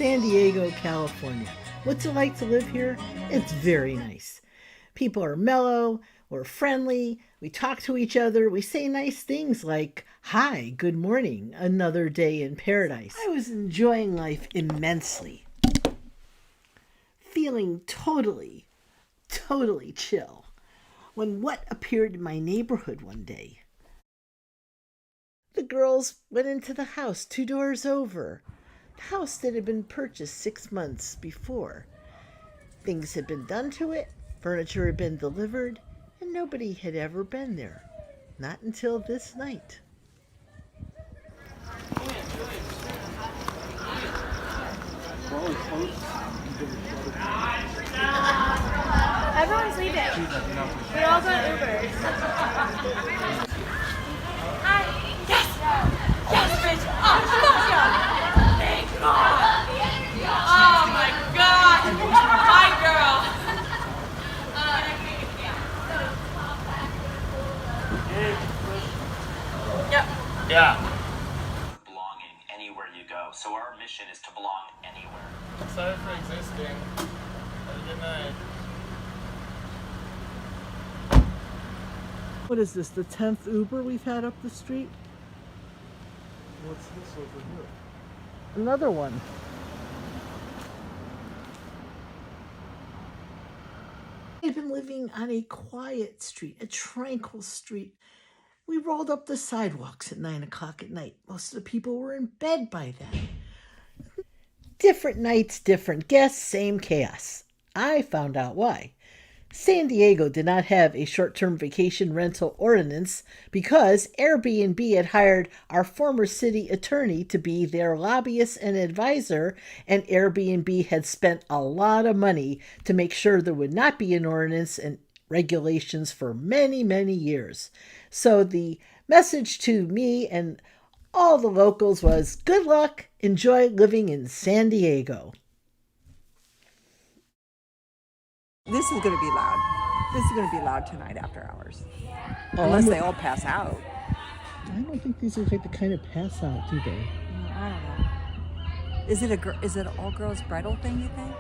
San Diego, California. What's it like to live here? It's very nice. People are mellow, we're friendly, we talk to each other, we say nice things like, "Hi, good morning, another day in paradise." I was enjoying life immensely, feeling totally chill, when what appeared in my neighborhood one day. The girls went into the house 2 doors over, the house that had been purchased 6 months before. Things had been done to it, furniture had been delivered, and nobody had ever been there. Not until this night. Everyone's leaving. We all got Ubers. Hi. Yes! Yes, bitch! Oh, fuck yeah! Thank God! Oh my God! My girl! Yep. Yeah. Belonging anywhere you go. So our mission is to belong anywhere. Sorry for existing. Have a good night. What is this, the 10th Uber we've had up the street? What's this over here? Another one. I've been living on a quiet street, a tranquil street. We rolled up the sidewalks at 9 o'clock at night. Most of the people were in bed by then. Different nights, different guests, same chaos. I found out why. San Diego did not have a short-term vacation rental ordinance because Airbnb had hired our former city attorney to be their lobbyist and advisor, and Airbnb had spent a lot of money to make sure there would not be an ordinance and regulations for many years. So the message to me and all the locals was, good luck, enjoy living in San Diego. This is going to be loud. This is going to be loud tonight after hours. Oh, Unless they all pass out. I don't think these are like the kind of pass out, do they? I don't know. Is it an all girls bridal thing, you think?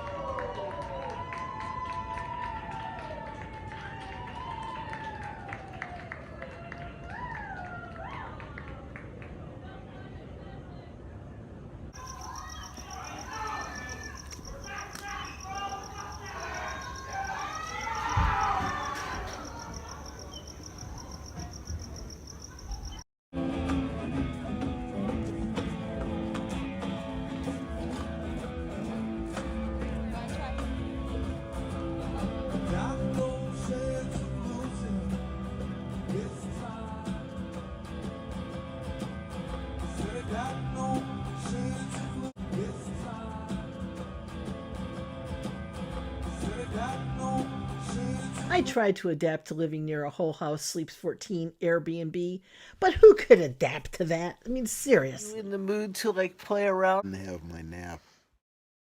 I tried to adapt to living near a whole house sleeps 14 Airbnb, but who could adapt to that? I mean, serious. You in the mood to like play around and have my nap?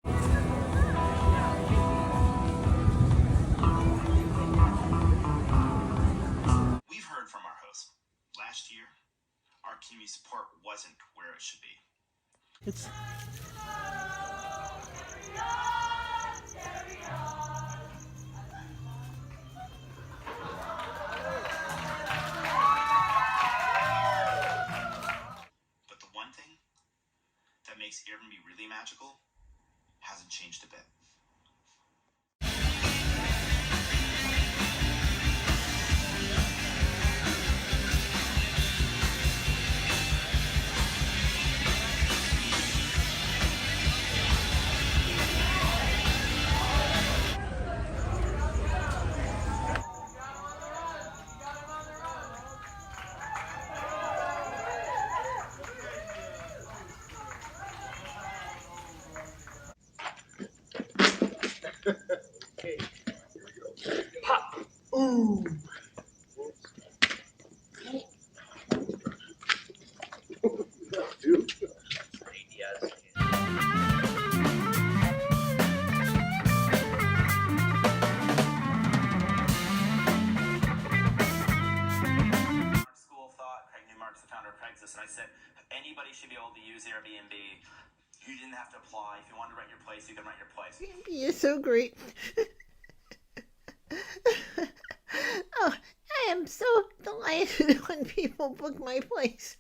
We've heard from our hosts. Last year, our community support wasn't where it should be. It's But the one thing that makes Airbnb really magical hasn't changed a bit. Ooh. Dude. School thought, Craig Newmark's the founder of Craigslist, and I said anybody should be able to use Airbnb You didn't have to apply. If you wanted to rent your place, you can rent your place. You're so great. Oh, I am so delighted when people book my place.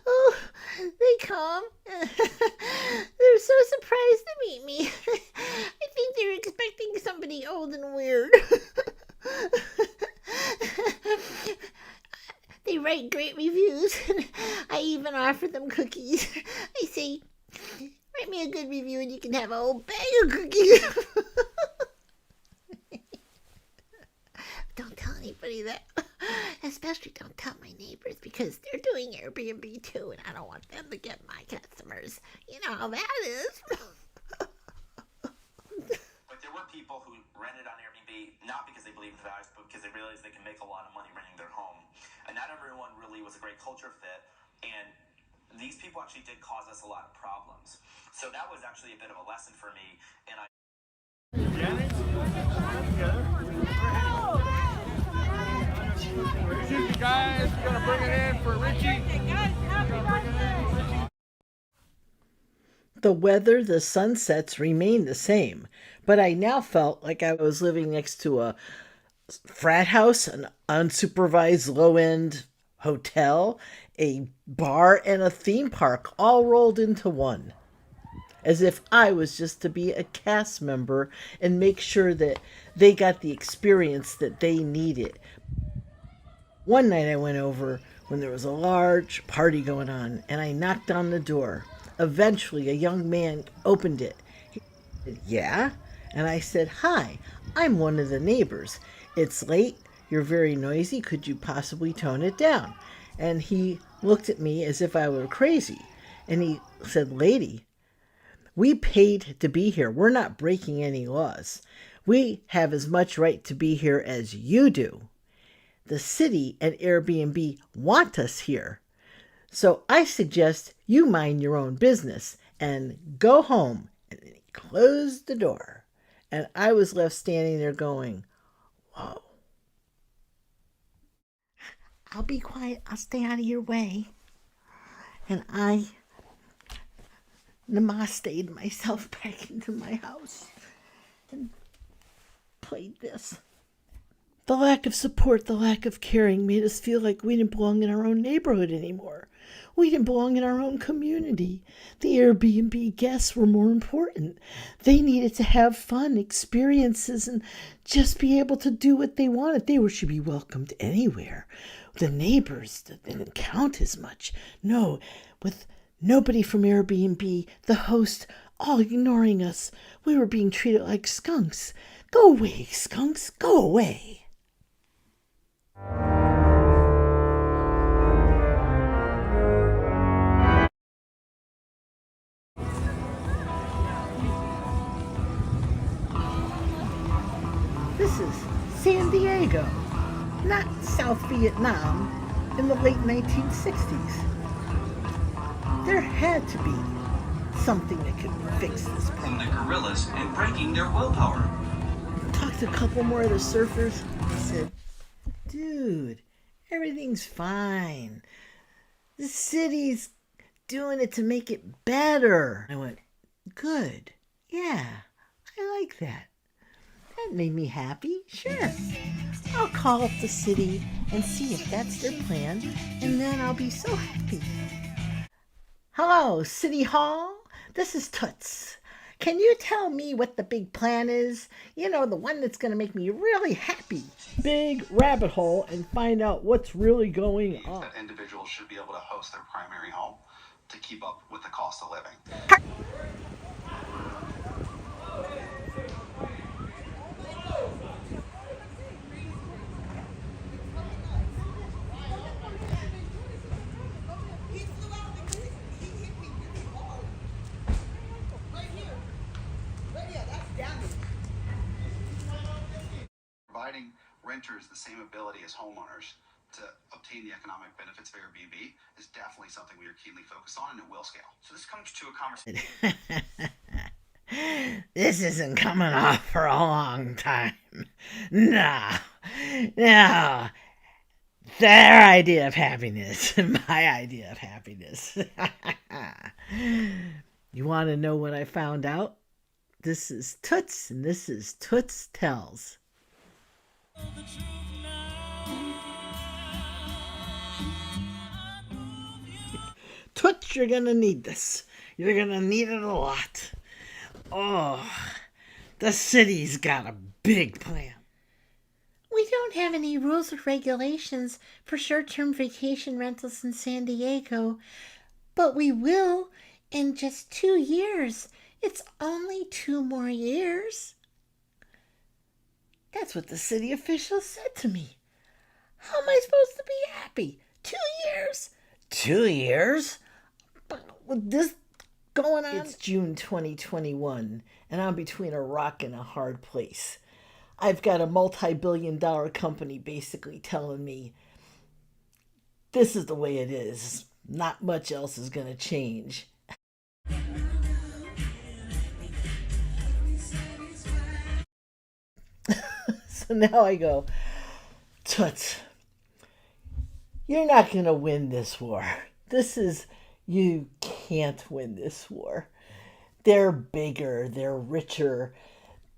Oh, they come. They're so surprised to meet me. I think they're expecting somebody old and weird. They write great reviews. I even offer them cookies. I say, write me a good review and you can have a whole bag of cookies. Don't tell anybody that. Especially don't tell my neighbors because they're doing Airbnb too and I don't want them to get my customers. You know how that is. But there were people who rented on Airbnb not because they believed in the values, but because they realized they can make a lot of money renting their home. And not everyone really was a great culture fit. And these people actually did cause us a lot of problems. So that was actually a bit of a lesson for me. And I You guys, we're gonna bring it in for Richie. The weather, the sunsets remained the same, but I now felt like I was living next to a frat house, an unsupervised low-end hotel, a bar, and a theme park all rolled into one. As if I was just to be a cast member and make sure that they got the experience that they needed. One night I went over when there was a large party going on, and I knocked on the door. Eventually, a young man opened it. He said, "Yeah?" And I said, "Hi, I'm one of the neighbors. It's late. You're very noisy. Could you possibly tone it down?" And he looked at me as if I were crazy. And he said, "Lady, we paid to be here. We're not breaking any laws. We have as much right to be here as you do. The city and Airbnb want us here. So I suggest you mind your own business and go home." And then he closed the door. And I was left standing there going, whoa. I'll be quiet. I'll stay out of your way. And I namaste'd myself back into my house and played this. The lack of support, the lack of caring made us feel like we didn't belong in our own neighborhood anymore. We didn't belong in our own community. The Airbnb guests were more important. They needed to have fun experiences and just be able to do what they wanted. They should be welcomed anywhere. The neighbors didn't count as much. No, with nobody from Airbnb, the host, all ignoring us, we were being treated like skunks. Go away, skunks, go away. This is San Diego, not South Vietnam in the late 1960s. There had to be something that could fix this problem. The gorillas and breaking their willpower. Talked to a couple more of the surfers. I said, "Dude, everything's fine. The city's doing it to make it better." I went, "Good. Yeah, I like that. That made me happy. Sure. I'll call up the city and see if that's their plan, and then I'll be so happy." "Hello, City Hall. This is Toots. Can you tell me what the big plan is? You know, the one that's going to make me really happy." Big rabbit hole and find out what's really going on. That individuals should be able to host their primary home to keep up with the cost of living. Providing renters the same ability as homeowners to obtain the economic benefits of Airbnb is definitely something we are keenly focused on, and it will scale. So this comes to a conversation. This isn't coming off for a long time. No. Their idea of happiness, my idea of happiness. You want to know what I found out? This is Toots, and this is Toots Tells. Toots, you're going to need this. You're going to need it a lot. Oh, the city's got a big plan. We don't have any rules or regulations for short-term vacation rentals in San Diego, but we will in just 2 years. It's only 2 more years. That's what the city officials said to me. How am I supposed to be happy? 2 years? 2 years? But with this going on? It's June 2021, and I'm between a rock and a hard place. I've got a multi-billion-dollar company basically telling me this is the way it is. Not much else is going to change. So now I go, Toots, you're not going to win this war. You can't win this war. They're bigger, they're richer,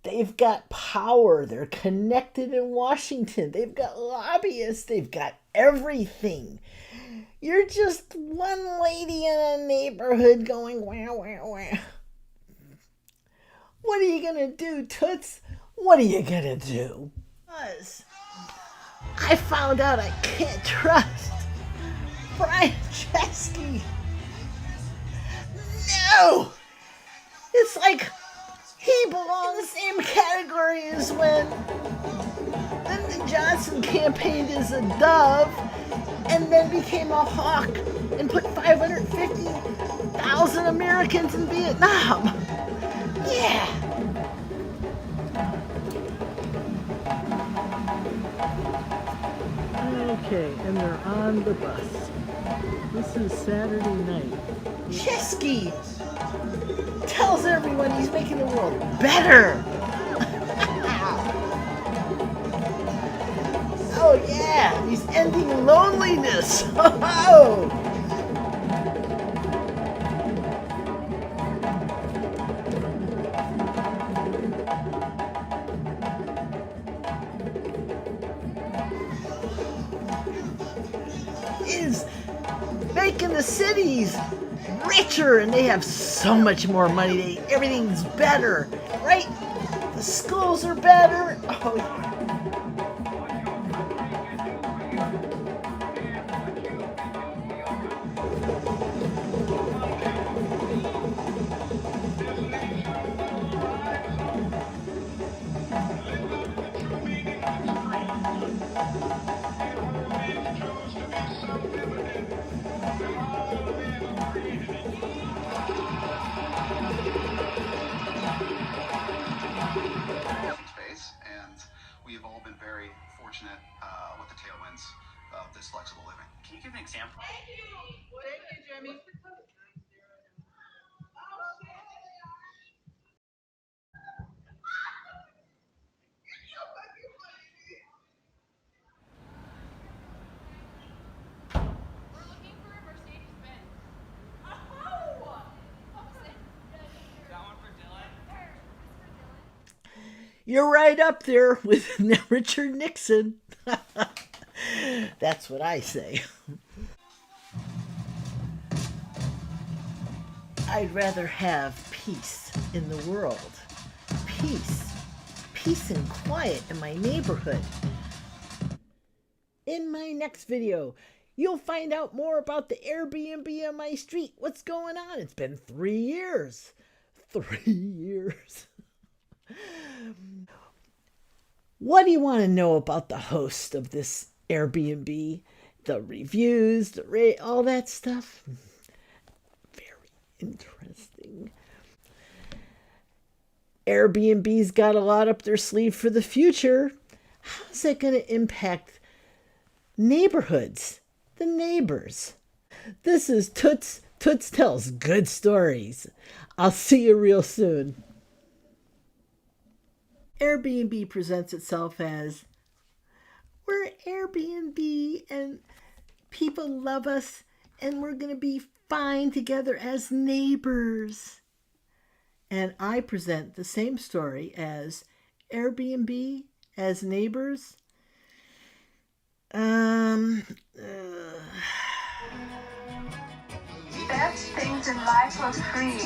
they've got power, they're connected in Washington, they've got lobbyists, they've got everything. You're just one lady in a neighborhood going, wah, wah, wah. What are you going to do, Toots? What are you going to do? I found out I can't trust Brian Chesky. No! It's like he belongs in the same category as when Lyndon Johnson campaigned as a dove and then became a hawk and put 550,000 Americans in Vietnam. Yeah. Okay, and they're on the bus. This is Saturday night. Chesky tells everyone he's making the world better. Oh yeah, he's ending loneliness. Oh. Is making the cities richer, and they have so much more money. Everything's better, right? The schools are better. Oh, yeah. Space, and we have all been very fortunate with the tailwinds of this flexible living. Can you give an example? You're right up there with Richard Nixon. That's what I say. I'd rather have peace in the world. Peace. Peace and quiet in my neighborhood. In my next video, you'll find out more about the Airbnb on my street. What's going on? It's been 3 years. 3 years. What do you want to know about the host of this Airbnb? The reviews, all that stuff? Very interesting. Airbnb's got a lot up their sleeve for the future. How's that going to impact neighborhoods? The neighbors. This is Toots. Toots Tells Good Stories. I'll see you real soon. Airbnb presents itself as, we're Airbnb and people love us and we're going to be fine together as neighbors. and I present the same story as Airbnb as neighbors. Best things in life are free.